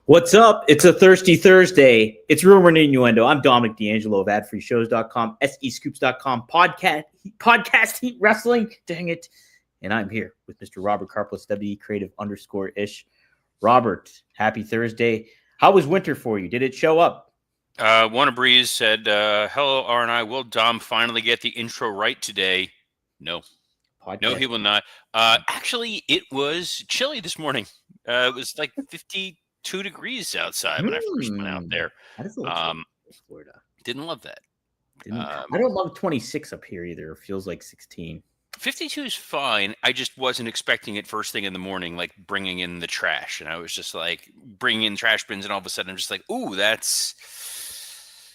What's up? It's a Thirsty Thursday. It's Rumor and Innuendo. I'm Dominic D'Angelo of AdFreeShows.com, SEScoops.com, podcast Heat Wrestling. Dang it. And I'm here with Mr. Robert Karplis, WE Creative _ish. Robert, happy Thursday. How was winter for you? Did it show up? Warner Breeze said, hello, R&I. Will Dom finally get the intro right today? No. Podcast. No, he will not. Actually, it was chilly this morning. It was like 52 degrees outside when I first went out there. That is a little chilly in Florida. Didn't love that. I don't love 26 up here either. It feels like 16. 52 is fine. I just wasn't expecting it first thing in the morning, like bringing in the trash. And I was just like bringing in trash bins, and all of a sudden I'm just like, ooh, that's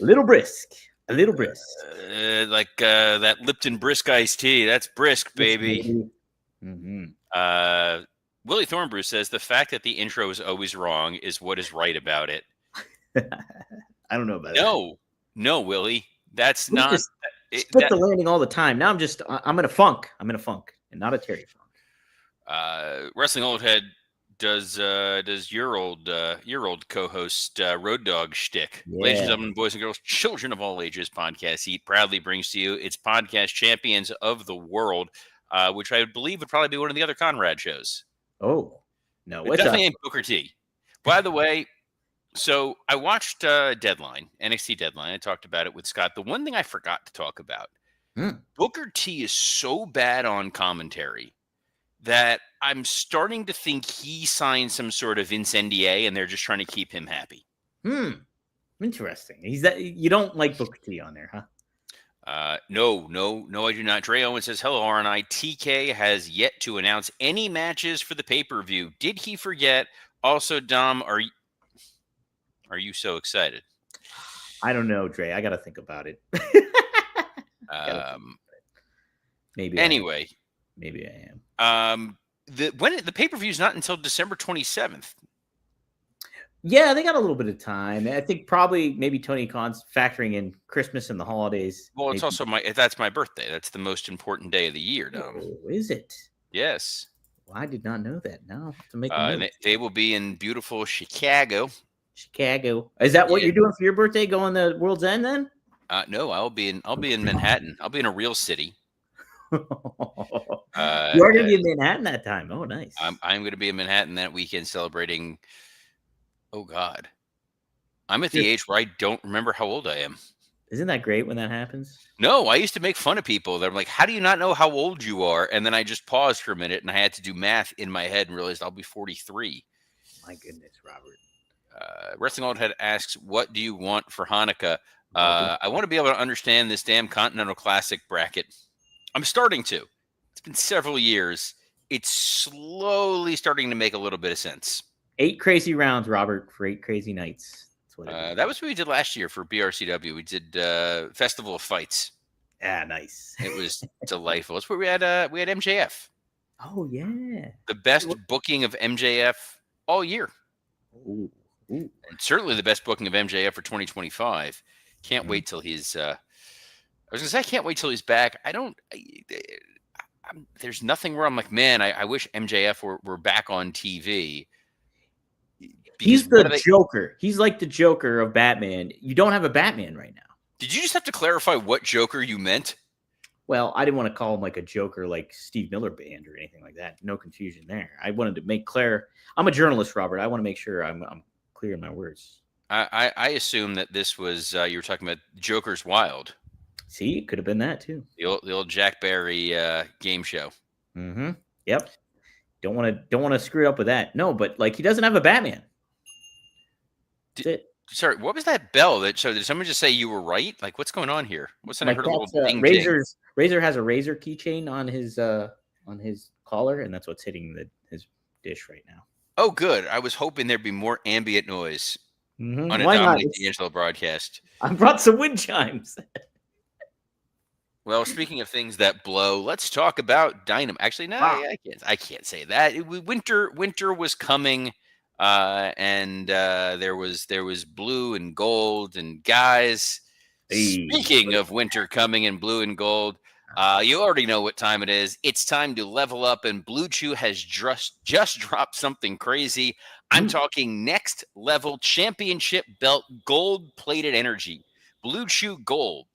a little brisk. Like that Lipton brisk iced tea. That's brisk, baby. Mm-hmm. Willie Thornbrew says the fact that the intro is always wrong is what is right about it. I don't know about that. No, Willie. That's not. Split the landing all the time. Now I'm in a funk. I'm in a funk, and not a Terry funk. Wrestling Old Head does your old co-host Road Dogg shtick. Yeah. Ladies and gentlemen, boys and girls, children of all ages, Podcast Heat proudly brings to you its podcast champions of the world, which I believe would probably be one of the other Conrad shows. Oh no, it definitely ain't Booker T. By the way. So I watched NXT Deadline. I talked about it with Scott. The one thing I forgot to talk about, Booker T is so bad on commentary that I'm starting to think he signed some sort of NDA and they're just trying to keep him happy. Interesting. You don't like Booker T on there, huh? No, I do not. Dre Owen says, hello, RNI. TK has yet to announce any matches for the pay-per-view. Did he forget? Also, Dom, are you so excited? I don't know, Dre. I got to think about it. Maybe. Anyway. Maybe I am. The pay-per-view is not until December 27th. Yeah, they got a little bit of time. I think maybe Tony Khan's factoring in Christmas and the holidays. Well, it's also that's my birthday. That's the most important day of the year, Dom. Oh, is it? Yes. Well, I did not know that. Now I'll have to make they will be in beautiful Chicago. Is that what you're doing for your birthday? Going to World's End then? No, I'll be in Manhattan. I'll be in a real city. You are going to be in Manhattan that time. Oh, nice. I'm going to be in Manhattan that weekend celebrating. Oh God, I'm at the age where I don't remember how old I am. Isn't that great when that happens? No, I used to make fun of people. They're like, "How do you not know how old you are?" And then I just paused for a minute and I had to do math in my head and realized I'll be 43. My goodness, Robert. Wrestling Old Head asks, what do you want for Hanukkah? I want to be able to understand this damn Continental Classic bracket. I'm starting to. It's been several years. It's slowly starting to make a little bit of sense. 8 crazy rounds, Robert, for 8 crazy nights. That's what that was what we did last year for BRCW. We did Festival of Fights. Yeah, nice. It was delightful. That's where we had MJF. Oh, yeah. The best booking of MJF all year. Ooh. And certainly the best booking of MJF for 2025. Can't wait till he's. I was gonna say I can't wait till he's back. There's nothing where I'm like, man, I wish MJF were back on TV. He's the Joker. He's like the Joker of Batman. You don't have a Batman right now. Did you just have to clarify what Joker you meant? Well, I didn't want to call him like a Joker, like Steve Miller Band or anything like that. No confusion there. I wanted to make clear. I'm a journalist, Robert. I want to make sure I'm clear in my words. I assume that this was you were talking about Joker's Wild. See, it could have been that too. The old Jack Barry game show. Mm-hmm. Yep. Don't want to screw up with that. No, but like he doesn't have a Batman. Sorry, what was that bell? Did someone just say you were right? Like, what's going on here? What's that? I heard a little ding. Razor has a razor keychain on his collar, and that's what's hitting his dish right now. Oh, good. I was hoping there'd be more ambient noise on a Dominic D'Angelo broadcast. I brought some wind chimes. Well, speaking of things that blow, let's talk about Dynamite. Actually, no, I can't say that. Winter was coming, and there was blue and gold and guys. Speaking of winter coming and blue and gold, You already know what time it is. It's time to level up, and Blue Chew has just dropped something crazy. I'm talking next level championship belt gold plated energy. Blue Chew Gold.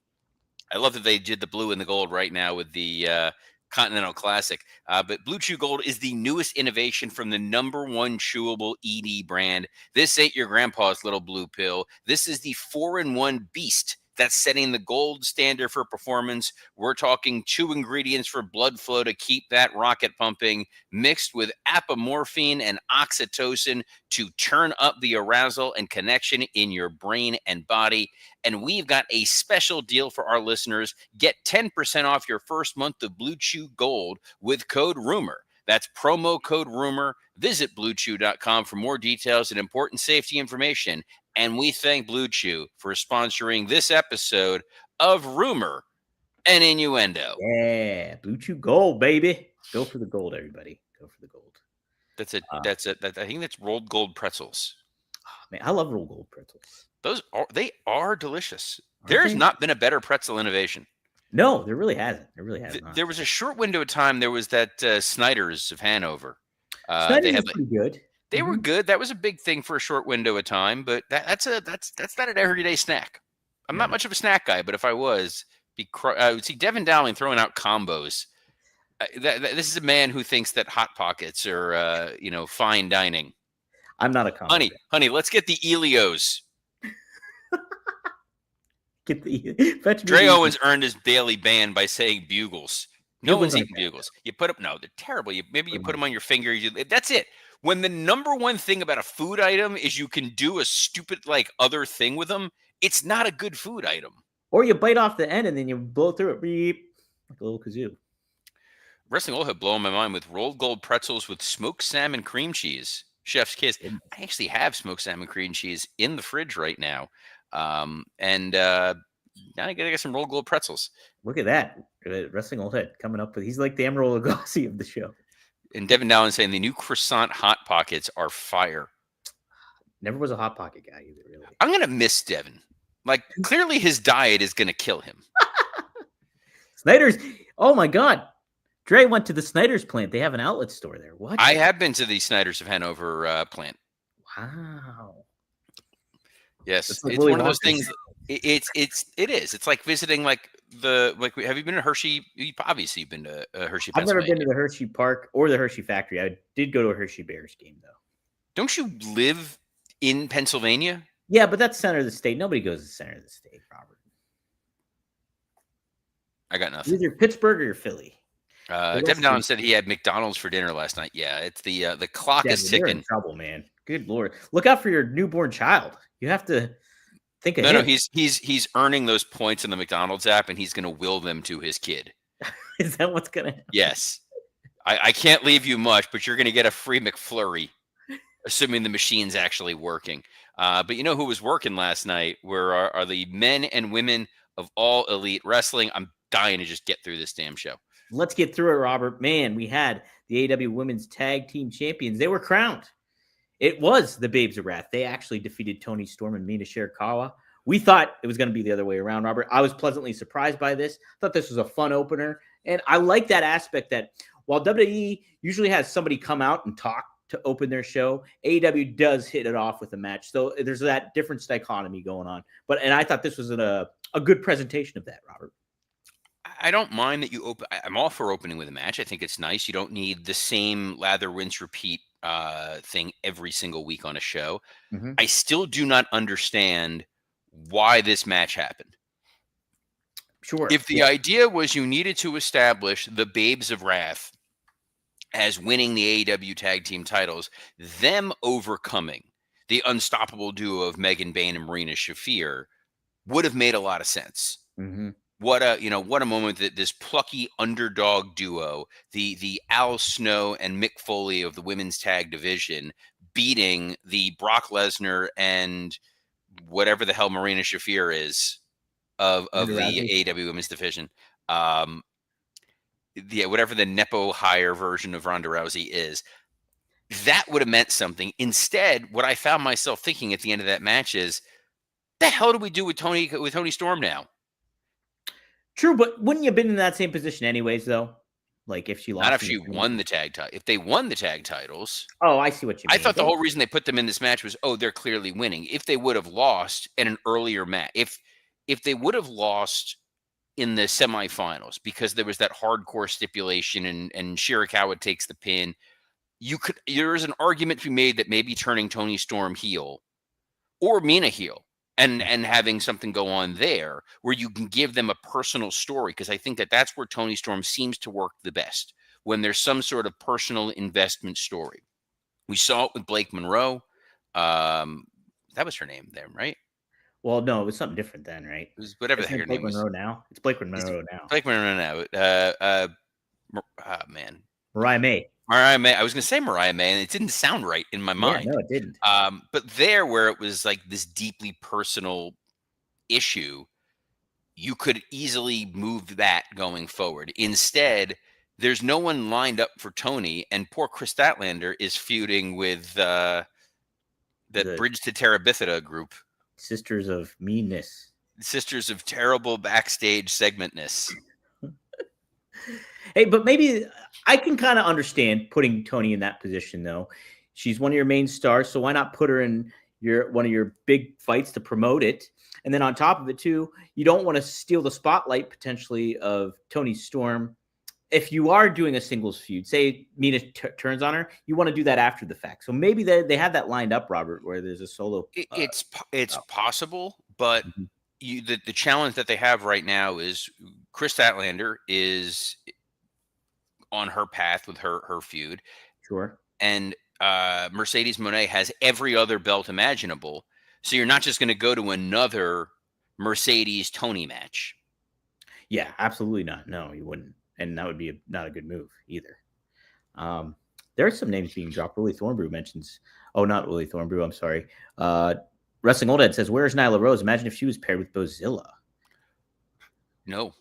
I love that they did the blue and the gold right now with the Continental Classic. But Blue Chew Gold is the newest innovation from the #1 chewable ED brand. This ain't your grandpa's little blue pill. This is the 4-in-1 beast that's setting the gold standard for performance. We're talking 2 ingredients for blood flow to keep that rocket pumping, mixed with apomorphine and oxytocin to turn up the arousal and connection in your brain and body. And we've got a special deal for our listeners. Get 10% off your first month of Blue Chew Gold with code RUMOR. That's promo code RUMOR. Visit BlueChew.com for more details and important safety information. And we thank Blue Chew for sponsoring this episode of Rumor and Innuendo. Yeah, Blue Chew Gold, baby. Go for the gold, everybody. Go for the gold. That's it. That's it. I think that's rolled gold pretzels. Oh, man, I love rolled gold pretzels. They are delicious. There's not been a better pretzel innovation. No, there really hasn't. There really hasn't. There was a short window of time. There was that Snyder's of Hanover. Snyder's is pretty good. They were good. That was a big thing for a short window of time, but that's not an everyday snack. I'm not much of a snack guy, but if I was, I would see Devin Dowling throwing out combos. This is a man who thinks that Hot Pockets are fine dining. I'm not a combo. Honey, let's get the Elios. Dre Owens earned his daily ban by saying bugles. No one's eating bugles. You put them. No, they're terrible. Maybe you put them on your finger. That's it. When the #1 thing about a food item is you can do a stupid other thing with them, it's not a good food item. Or you bite off the end and then you blow through it, beep, like a little kazoo. Wrestling will have blown my mind with rolled gold pretzels with smoked salmon cream cheese. Chef's kiss. I actually have smoked salmon cream cheese in the fridge right now. Now I gotta get some rolled gold pretzels. Look at that. Wrestling Old Head coming up with, he's like the Emerald Lagasse of the show. And Devin Dowling saying the new croissant Hot Pockets are fire. Never was a Hot Pocket guy either, really. I'm going to miss Devin. Clearly his diet is going to kill him. Snyder's. Oh, my God. Dre went to the Snyder's plant. They have an outlet store there. What? I have been to the Snyder's of Hanover plant. Wow. Yes. It's one of those things. It is. It's like visiting have you been to Hershey? Obviously, you've been to Hershey, I've never been to the Hershey Park or the Hershey factory. I did go to a Hershey Bears game, though. Don't you live in Pennsylvania? Yeah, but that's center of the state. Nobody goes to the center of the state, Robert. I got nothing. Either Pittsburgh or Philly. Devin Dowling said he had McDonald's for dinner last night. Yeah, it's the clock is ticking. You're in trouble, man. Good Lord. Look out for your newborn child. You have to think ahead. No, he's earning those points in the McDonald's app, and he's going to will them to his kid. Is that what's going to happen? Yes. I can't leave you much, but you're going to get a free McFlurry, assuming the machine's actually working. But you know who was working last night are the men and women of All Elite Wrestling. I'm dying to just get through this damn show. Let's get through it, Robert. Man, we had the AEW Women's Tag Team Champions. They were crowned. It was the Babes of Wrath. They actually defeated Toni Storm and Mina Shirakawa. We thought it was going to be the other way around, Robert. I was pleasantly surprised by this. Thought this was a fun opener. And I like that aspect that while WWE usually has somebody come out and talk to open their show, AEW does hit it off with a match. So there's that different dichotomy going on. And I thought this was a good presentation of that, Robert. I don't mind that you open. I'm all for opening with a match. I think it's nice. You don't need the same lather, rinse, repeat thing every single week on a show. Mm-hmm. I still do not understand why this match happened. Sure. If the idea was you needed to establish the Babes of Wrath as winning the AEW tag team titles, them overcoming the unstoppable duo of Megan Bayne and Marina Shafir would have made a lot of sense. Mm-hmm. What a moment that this plucky underdog duo, the Al Snow and Mick Foley of the women's tag division, beating the Brock Lesnar and whatever the hell Marina Shafir is of the AEW women's division. Whatever the Nepo hire version of Ronda Rousey is. That would have meant something. Instead, what I found myself thinking at the end of that match is, the hell do we do with Toni Storm now? True, but wouldn't you have been in that same position anyways, though? Like if she lost. Not if she won the tag title. If they won the tag titles. Oh, I see what you mean. I thought the whole reason they put them in this match was, they're clearly winning. If they would have lost in an earlier match, if they would have lost in the semifinals because there was that hardcore stipulation and Shirakawa takes the pin, there is an argument to be made that maybe turning Toni Storm heel or Mina heel and having something go on there where you can give them a personal story, because I think that's where Toni Storm seems to work the best, when there's some sort of personal investment story. We saw it with Blake Monroe. That was her name then, right? Well, no, it was something different then, right? It was whatever the heck her name was. Monroe now. It's Blake Monroe now. Blake Monroe now. Man. Mariah May. Mariah May. I was going to say Mariah May, and it didn't sound right in my mind. Yeah, no, it didn't. But there, where it was like this deeply personal issue, you could easily move that going forward. Instead, there's no one lined up for Toni, and poor Chris Statlander is feuding with the Bridge to Terabithia group. Sisters of Meanness. Sisters of Terrible Backstage Segmentness. Hey, but maybe I can kind of understand putting Toni in that position, though. She's one of your main stars, so why not put her in one of your big fights to promote it? And then on top of it, too, you don't want to steal the spotlight potentially of Toni Storm. If you are doing a singles feud, say Mina turns on her, you want to do that after the fact. So maybe they have that lined up, Robert, where there's a solo. It's possible, but the challenge that they have right now is Chris Statlander is on her path with her feud. Sure. And Mercedes Moné has every other belt imaginable. So you're not just going to go to another Mercedes Toni match. Yeah, absolutely not. No, you wouldn't. And that would be not a good move either. There are some names being dropped. Willie Thornbrew mentions. Oh, not Willie Thornbrew. I'm sorry. Wrestling Old Head says, "Where's Nyla Rose? Imagine if she was paired with Bozilla." No,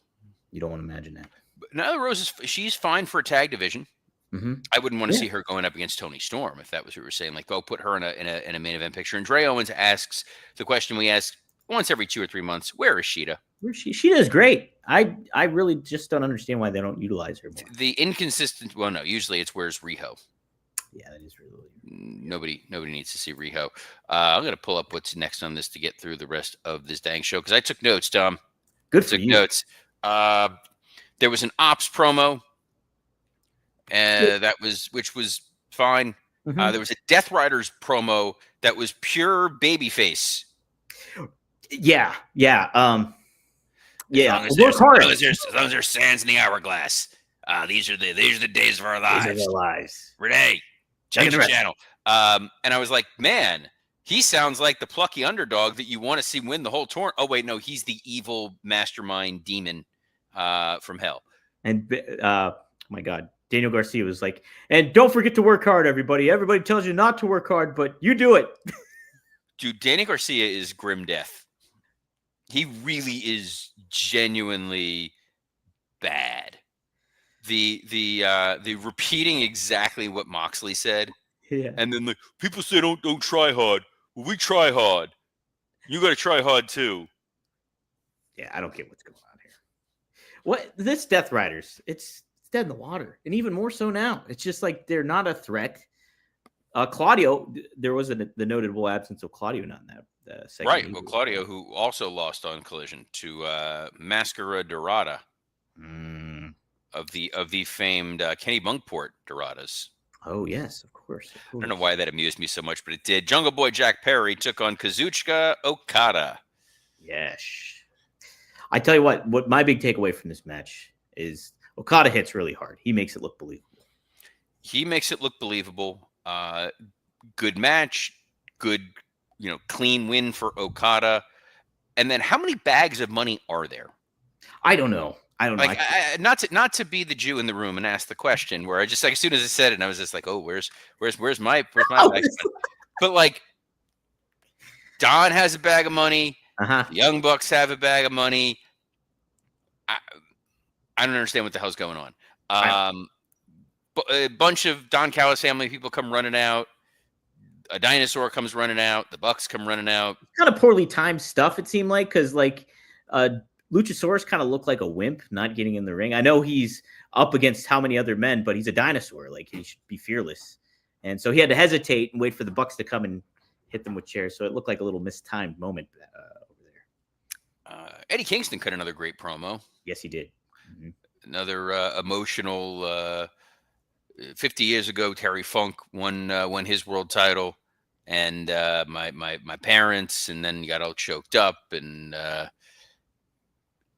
you don't want to imagine that. But Nyla Rose she's fine for a tag division. Mm-hmm. I wouldn't want to see her going up against Toni Storm if that was what we were saying. Like, go put her in a main event picture. And Dre Owens asks the question we ask once every 2 or 3 months: where is Sheeta? Sheeta's great. I really just don't understand why they don't utilize her more. The inconsistent. Well, no. Usually it's where's Riho. Yeah, that is really. Nobody needs to see Riho. I'm gonna pull up what's next on this to get through the rest of this dang show because I took notes, Dom. Good for you. Notes. There was an Ops promo, which was fine. Mm-hmm. There was a Death Riders promo that was pure babyface. Yeah. Yeah. As long as there's sands in the hourglass. These are the days of our lives. Renee, check the channel. And I was like, man, he sounds like the plucky underdog that you want to see win the whole tournament. Oh wait, no, he's the evil mastermind demon from hell. And my God, Daniel Garcia was like, and don't forget to work hard, everybody. Everybody tells you not to work hard, but you do it. Dude, Daniel Garcia is grim death. He really is genuinely bad. The repeating exactly what Moxley said. Yeah. And then people say don't try hard. Well, we try hard. You got to try hard too. Yeah, I don't get what's going on here. What this Death Riders? It's dead in the water, and even more so now. It's just like they're not a threat. Claudio, there was the notable absence of Claudio not in that segment. Right. Well, Claudio, who also lost on Collision to Mascara Dorada of the famed Kenny Bunkport Doradas. Oh yes, of course. I don't know why that amused me so much, but it did. Jungle Boy Jack Perry took on Kazuchika Okada. Yes. I tell you what my big takeaway from this match is Okada hits really hard. He makes it look believable. Good match, good, clean win for Okada. And then how many bags of money are there? I don't know. Like, not to be the Jew in the room and ask the question where I just like as soon as I said it, and I was just like, oh, where's my bag? But like, Don has a bag of money. Uh-huh. The Young Bucks have a bag of money. I don't understand what the hell's going on. But a bunch of Don Callis family people come running out. A dinosaur comes running out. The Bucks come running out. Kind of poorly timed stuff, it seemed like, because Luchasaurus kind of looked like a wimp not getting in the ring. I know he's up against how many other men, but he's a dinosaur. Like, he should be fearless. And so he had to hesitate and wait for the Bucks to come and hit them with chairs. So it looked like a little mistimed moment over there. Eddie Kingston cut another great promo. Yes, he did. Mm-hmm. Another emotional. 50 years ago, Terry Funk won his world title, and my parents, and then got all choked up, and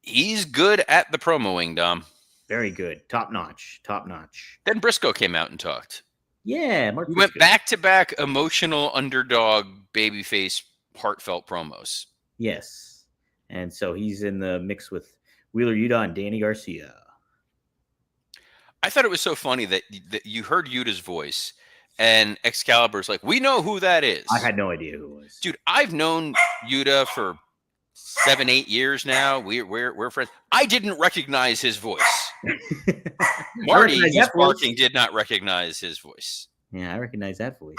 he's good at the promoing, Dom. Very good. Top notch. Then Briscoe came out and talked. Yeah, Mark We Briscoe. went back-to-back emotional underdog babyface heartfelt promos. Yes. And so he's in the mix with Wheeler Yuta and Danny Garcia. I thought it was so funny that you heard Yuta's voice, and Excalibur's like, "We know who that is." I had no idea who it was. Dude, I've known Yuta for 7-8 years now. We're friends. I didn't recognize his voice. Marty, who's barking, did not recognize his voice. Yeah, I recognize that voice.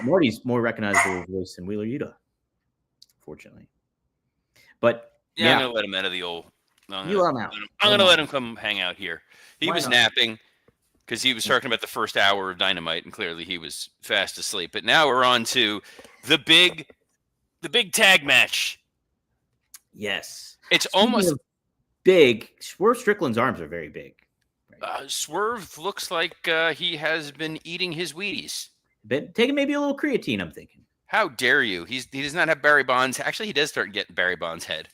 Marty's more recognizable voice than Wheeler Yuta, fortunately. But yeah, I'm gonna let him out of the old. I'm gonna let him come hang out here. He Why was not? Napping because he was talking about the first hour of Dynamite, and clearly he was fast asleep. But now we're on to the big tag match. Yes, It's Speaking almost of big. Swerve Strickland's arms are very big. Swerve looks like he has been eating his Wheaties. But taking maybe a little creatine, I'm thinking. How dare you? He does not have Barry Bonds. Actually, he does start getting Barry Bonds' head.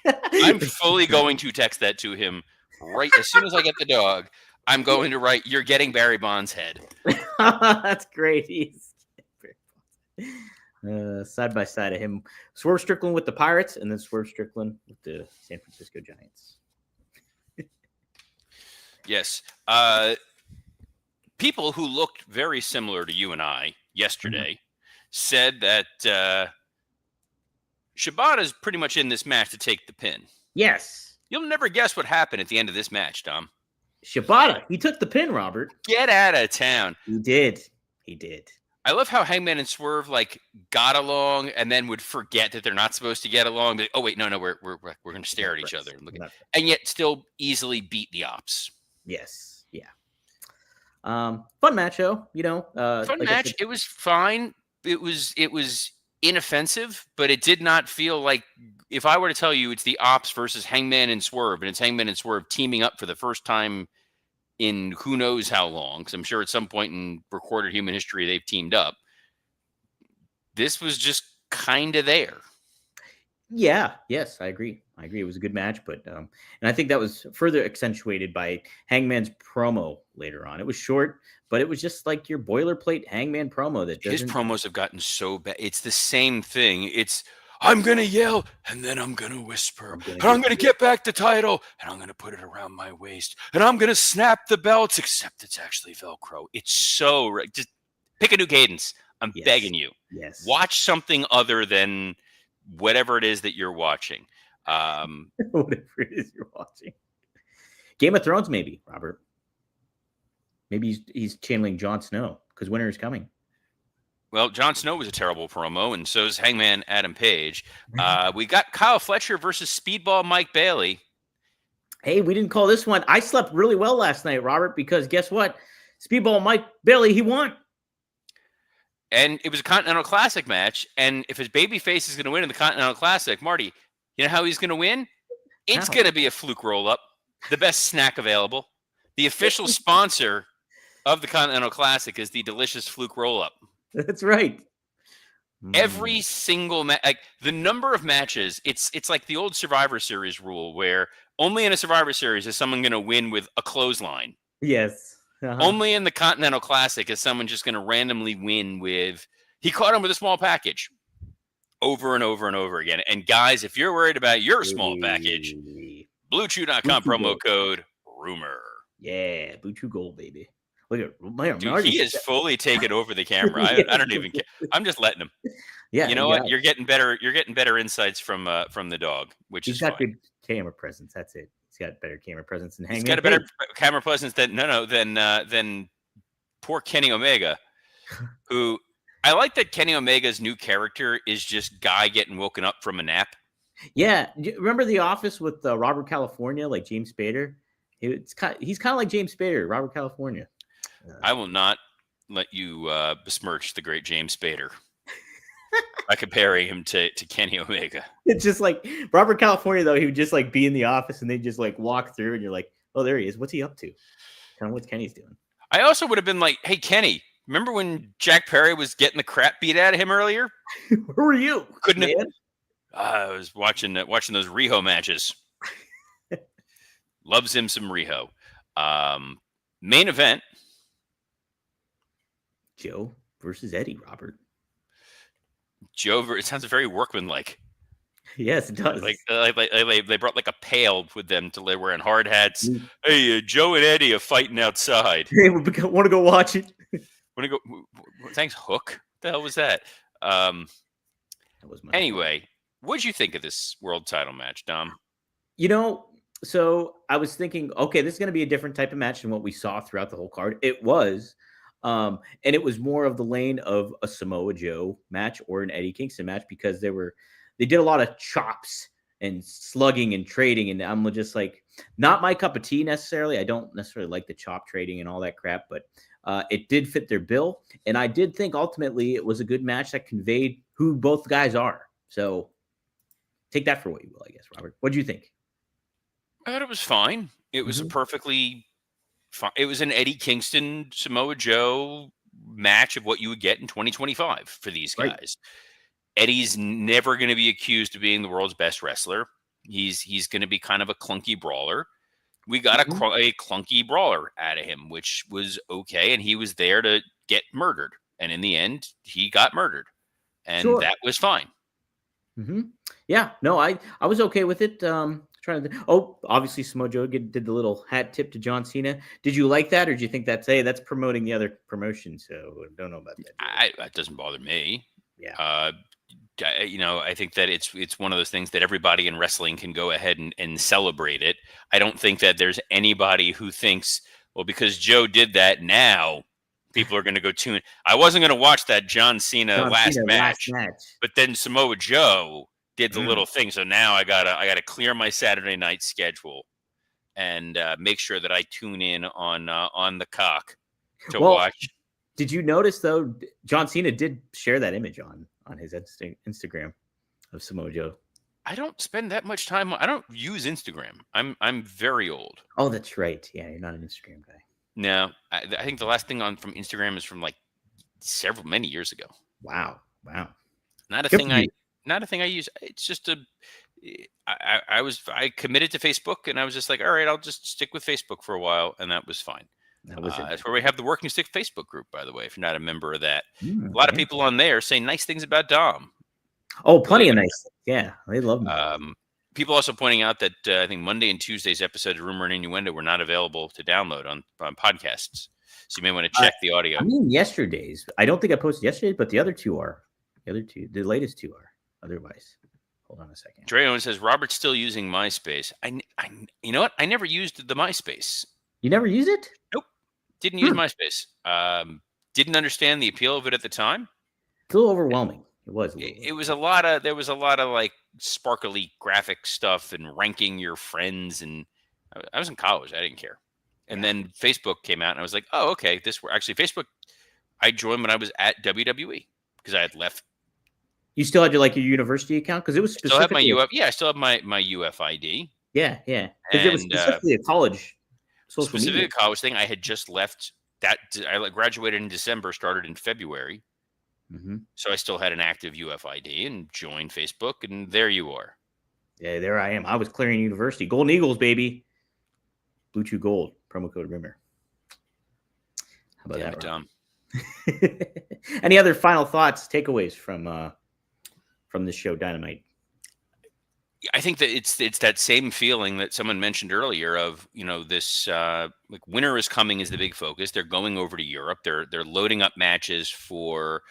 I'm fully going to text that to him right as soon as I get the dog. I'm going to write, "You're getting Barry Bonds' head." That's great. He's side by side of him. Swerve Strickland with the Pirates, and then Swerve Strickland with the San Francisco Giants. Yes. People who looked very similar to you and I yesterday said that Shibata's pretty much in this match to take the pin. Yes. You'll never guess what happened at the end of this match, Dom. Shibata, he took the pin, Robert. Get out of town. He did. I love how Hangman and Swerve got along and then would forget that they're not supposed to get along. But, oh wait, no, we're going to stare at each other and yet still easily beat the Ops. Yes, yeah. Fun match, though. Fun match. It was fine. It was inoffensive, but it did not feel like. If I were to tell you it's the Ops versus Hangman and Swerve, and it's Hangman and Swerve teaming up for the first time in who knows how long, because I'm sure at some point in recorded human history they've teamed up. This was just kind of there. Yeah, yes, I agree. It was a good match, but and I think that was further accentuated by Hangman's promo later on. It was short, but it was just like your boilerplate Hangman promo. His promos have gotten so bad. It's the same thing. It's, I'm going to yell, and then I'm going to whisper, and I'm going to get back the title, and I'm going to put it around my waist, and I'm going to snap the belts, except it's actually Velcro. It's so, just pick a new cadence. I'm begging you. Yes. Watch something other than whatever it is that you're watching. Whatever it is you're watching. Game of Thrones, maybe, Robert. Maybe he's channeling Jon Snow, because winter is coming. Well, Jon Snow was a terrible promo, and so is Hangman Adam Page. We got Kyle Fletcher versus Speedball Mike Bailey. Hey, we didn't call this one. I slept really well last night, Robert, because guess what? Speedball Mike Bailey, he won. And it was a Continental Classic match, and if his babyface is going to win in the Continental Classic, Marty, you know how he's going to win? It's going to be a fluke roll-up, the best snack available. The official sponsor of the Continental Classic is the delicious fluke roll-up. That's right. Every single match, like the number of matches, it's like the old Survivor Series rule where only in a Survivor Series is someone going to win with a clothesline. Yes. Only in the Continental Classic is someone just going to randomly win with, he caught him with a small package over and over and over again. And guys, if you're worried about your small package, BlueChew.com promo code rumor. Yeah, BlueChew Gold, baby. Look at dude, he is fully taken over the camera. I don't even care. I'm just letting him. Yeah, you know what? You're getting better. You're getting better insights from the dog, which he's is got fine. good camera presence. That's it. He's got better camera presence than Hangman. He's got a better camera presence than poor Kenny Omega, who I like that Kenny Omega's new character is just guy getting woken up from a nap. Yeah, remember The Office with Robert California, like James Spader? He's kind of like James Spader, Robert California. I will not let you besmirch the great James Spader by comparing him to Kenny Omega. It's just like Robert California, though. He would just like be in the office and they just like walk through, and you're like, oh, there he is. What's he up to? Kind of what Kenny's doing. I also would have been like, hey, Kenny, remember when Jack Perry was getting the crap beat out of him earlier? Who are you? Couldn't have. I was watching those Riho matches. Loves him some Riho. Main event. Joe versus Eddie, Robert. Joe, it sounds very workmanlike. Yes, it does. Like they brought like a pail with them to wear wearing hard hats. Hey, Joe and Eddie are fighting outside. Hey, want to go watch it? Want to go? Thanks, Hook. What the hell was that? That was my anyway, what'd you think of this world title match, Dom? So I was thinking, okay, this is going to be a different type of match than what we saw throughout the whole card. It was. And it was more of the lane of a Samoa Joe match or an Eddie Kingston match because they did a lot of chops and slugging and trading. And I'm just like, not my cup of tea necessarily. I don't necessarily like the chop trading and all that crap, but it did fit their bill. And I did think ultimately it was a good match that conveyed who both guys are. So take that for what you will, I guess, Robert. What do you think? I thought it was fine. It was a perfectly fine. It was an Eddie Kingston, Samoa Joe match of what you would get in 2025 for these guys. Right. Eddie's never going to be accused of being the world's best wrestler. He's going to be kind of a clunky brawler. We got a clunky brawler out of him, which was okay. And he was there to get murdered. And in the end, he got murdered. And that was fine. Mm-hmm. Yeah, no, I was okay with it. Obviously Samoa Joe did the little hat tip to John Cena. Did you like that, or do you think that's promoting the other promotion? So I don't know about that. That doesn't bother me. Yeah. I think that it's one of those things that everybody in wrestling can go ahead and celebrate it. I don't think that there's anybody who thinks, well, because Joe did that, now people are going to go tune. I wasn't going to watch that John Cena last match, but then Samoa Joe did the little thing, so now I gotta clear my Saturday night schedule and make sure that I tune in on the cock to watch. Did you notice though? John Cena did share that image on his Instagram of Samoa Joe. I don't spend that much time. I don't use Instagram. I'm very old. Oh, that's right. Yeah, you're not an Instagram guy. No, I think the last thing from Instagram is from like many years ago. Wow. Not a thing I use. It's just I committed to Facebook, and I was just like, all right, I'll just stick with Facebook for a while, and that was fine. That's where we have the Working Stick Facebook group, by the way, if you're not a member of that. A lot of people on there say nice things about Dom. Oh, plenty of nice things. Yeah, they love me. People also pointing out that I think Monday and Tuesday's episode of Rumor and Innuendo were not available to download on podcasts. So you may want to check the audio. I mean, yesterday's. I don't think I posted yesterday's, but the other two are. The latest two are. Otherwise, hold on a second. Dre Owen says Robert's still using MySpace. You know what? I never used the MySpace. You never use it? Nope. Didn't use MySpace. Didn't understand the appeal of it at the time. It's a little overwhelming. It was. It was a lot of. There was a lot of like sparkly graphic stuff and ranking your friends. And I was in college. I didn't care. And then Facebook came out, and I was like, oh, okay. Facebook. I joined when I was at WWE because I had left. You still had your university account because it was specifically. I still have my UF ID. Yeah. Because it was specifically a college. A college thing. I had just left that. I graduated in December, started in February. So I still had an active UF ID and joined Facebook, and there you are. Yeah, there I am. I was clearing university. Golden Eagles, baby. Blue Chew Gold. Promo code Rimmer. How about that, Tom? Any other final thoughts, takeaways from this show, Dynamite? I think that it's that same feeling that someone mentioned earlier of, this like winter is coming is the big focus. They're going over to Europe. They're loading up matches for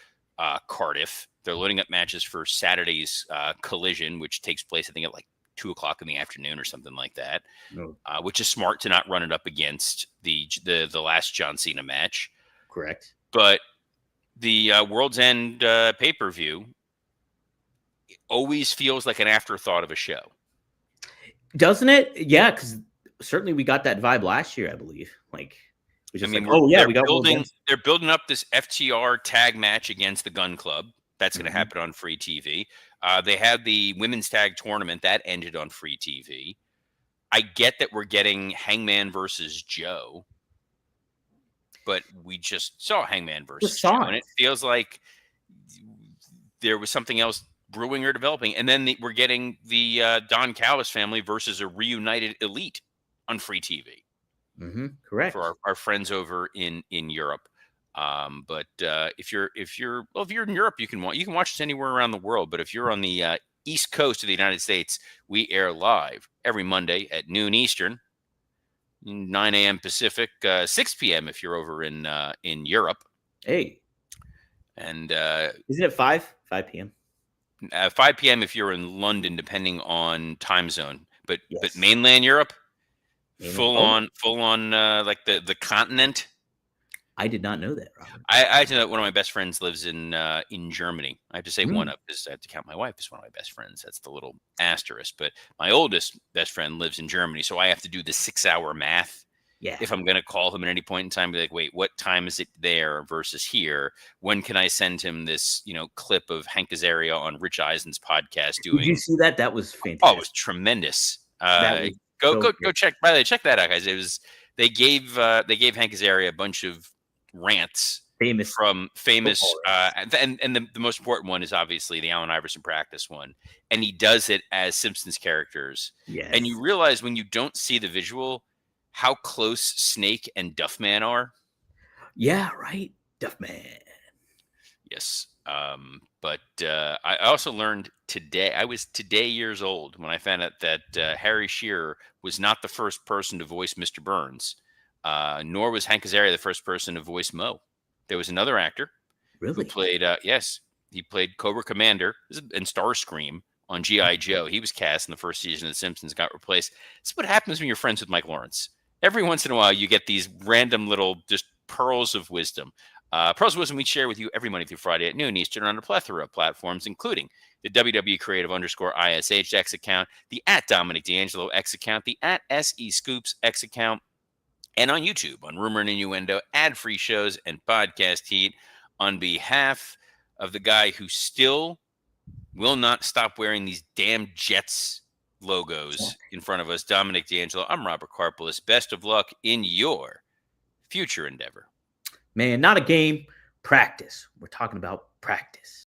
Cardiff. They're loading up matches for Saturday's Collision, which takes place, I think, at like 2:00 in the afternoon or something like that, which is smart to not run it up against the last John Cena match. Correct. But the World's End pay-per-view, always feels like an afterthought of a show. Doesn't it? Yeah, because certainly we got that vibe last year, I believe. Like, it was just we got they're building up this FTR tag match against the Gun Club. That's going to happen on free TV. They had the women's tag tournament that ended on free TV. I get that we're getting Hangman versus Joe, but we just saw Hangman versus Joe, and it feels like there was something else brewing or developing. And then we're getting the Don Callis family versus a reunited Elite on free TV. Correct. For our friends over in Europe. But if you're in Europe, you can watch us anywhere around the world. But if you're on the East Coast of the United States, we air live every Monday at noon Eastern, 9 a.m. Pacific, 6 p.m. if you're over in Europe. Hey, and isn't it 5 p.m.? 5 p.m. if you're in London, depending on time zone. But mainland Europe. Full on, like the continent. I did not know that, Robert. I know one of my best friends lives in Germany. I have to say one of, because I have to count my wife as one of my best friends. That's the little asterisk. But my oldest best friend lives in Germany, so I have to do the 6-hour math. Yeah. If I'm going to call him at any point in time, be like, wait, what time is it there versus here? When can I send him this, clip of Hank Azaria on Rich Eisen's podcast doing? Did you see that? That was fantastic. Oh, it was tremendous. Go check. By the way, check that out, guys. They gave Hank Azaria a bunch of rants, famous, and the most important one is obviously the Allen Iverson practice one, and he does it as Simpsons characters. Yes. And you realize when you don't see the visual how close Snake and Duffman are. Yeah, right, Duffman. Yes. But I also learned today, I was years old when I found out that Harry Shearer was not the first person to voice Mr. Burns, nor was Hank Azaria the first person to voice Mo. There was another actor who played, he played Cobra Commander and Starscream on G.I. Joe. He was cast in the first season of The Simpsons, got replaced. This is what happens when you're friends with Mike Lawrence. Every once in a while, you get these random little just pearls of wisdom. Pearls of Wisdom we share with you every Monday through Friday at noon Eastern on a plethora of platforms, including the WW Creative _ISH X account, the @Dominic D'Angelo X account, the @SE Scoops X account, and on YouTube on Rumor and Innuendo, ad-free shows, and podcast heat. On behalf of the guy who still will not stop wearing these damn Jets logos in front of us, Dominic D'Angelo, I'm Robert Karpelis. Best of luck in your future endeavor. Man, not a game, practice. We're talking about practice.